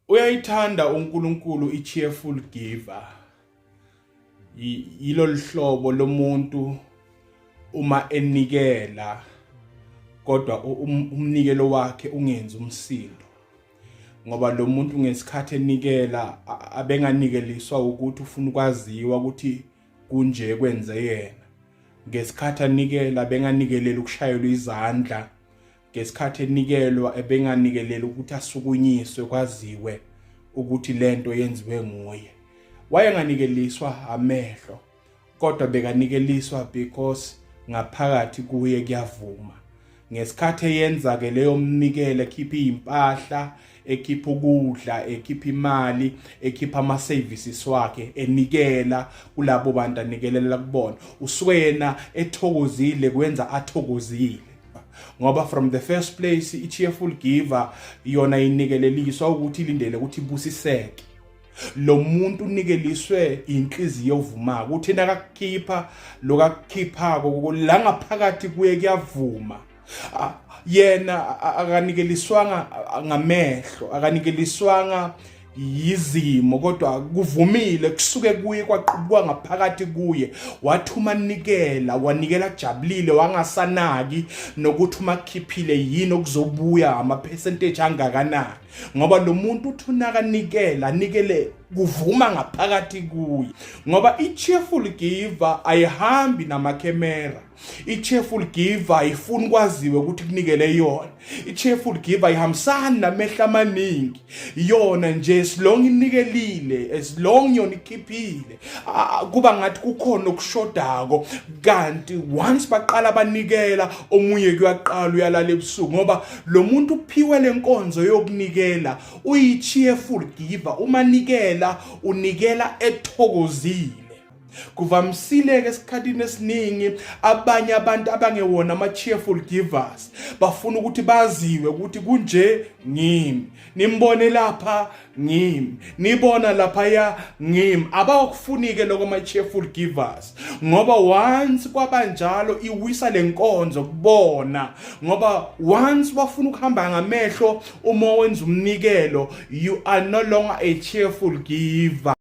Uyayithanda uNkulunkulu i-cheerful giver. Yilo lihlobo lomuntu uma enikela kodwa umnikelo wakhe ungenzi umsindo. Ngoba lo muntu ngesikhathi enikela abenganikeliswa ukuthi ufuna ukwaziwa ukuthi kunje kwenze yena. Ngesikhathi anikela benganikelela ukushayelwa izandla. Ngesikhathi enikelwa ebenganikelela ukuthi asukunyiswe kwaziwe ukuthi lento yenziwe nguye. Wayenganikeliswa amehlo kodwa bekanikeliswa because ngaphakathi kuye kuyavuma. Ngesikhathi eyenza ke leyo mnikelo ekhipha impahla, ekhipha ukudla, ekhipha imali, ekhipha ama services wakhe, enikela kulabo bantu anikelela kubona. Usuke yena ethokozile kwenza athokozile. Ngoba from the first place i-cheerful giver yona inikeleliswa ukuthi ilindele ukuthi ibusiseke. Lo muntu unikeliswe inhliziyo evumako ukuthi nakakhipha lokakhiphako la ngaphakathi kuye kuyavuma. Yena akanikeliswanga ngamehlo, akanikeliswanga yizimo kodwa kuvumile kusuke kuye kwaqhubwa ngaphakathi kuye. Wathuma nikela, wanikela jabulile wangasanaki nokuthi umakhiphile yini okuzobuya ama percentage angakanani. Ngoba lo muntu uthunaka nikela, nikele kuvuma ngaphakathi kuye. Ngoba i-cheerful giver ayihambi namakhemera. I-cheerful giver ayifuni kwaziwe ukuthi kunikele yona. I-cheerful giver ihambisana namehla amaningi. Yona nje as long inikelile, as long yona ikhiphile, kuba ngathi kukhona okushodako. Kanti once baqala banikela omunye kuyaqala uyalala ebusuku ngoba lo muntu uphiwe lenkonzo yokunikela uyi-cheerful giver. Uma nikela unikela ethokozile. Kuvamisile ke esikhathini esiningi abanye abantu abangewona ama-cheerful givers bafuna ukuthi baziwe ukuthi kunje ngimi, nimbone lapha ngimi, nibona lapha ya ngimi. Abakufunike lokho ama-cheerful givers ngoba once kwabanjalo iwisa lenkonzo kubona. Ngoba once wafuna ukuhamba ngamehlo uma wenza umnikelo, you are no longer a cheerful giver.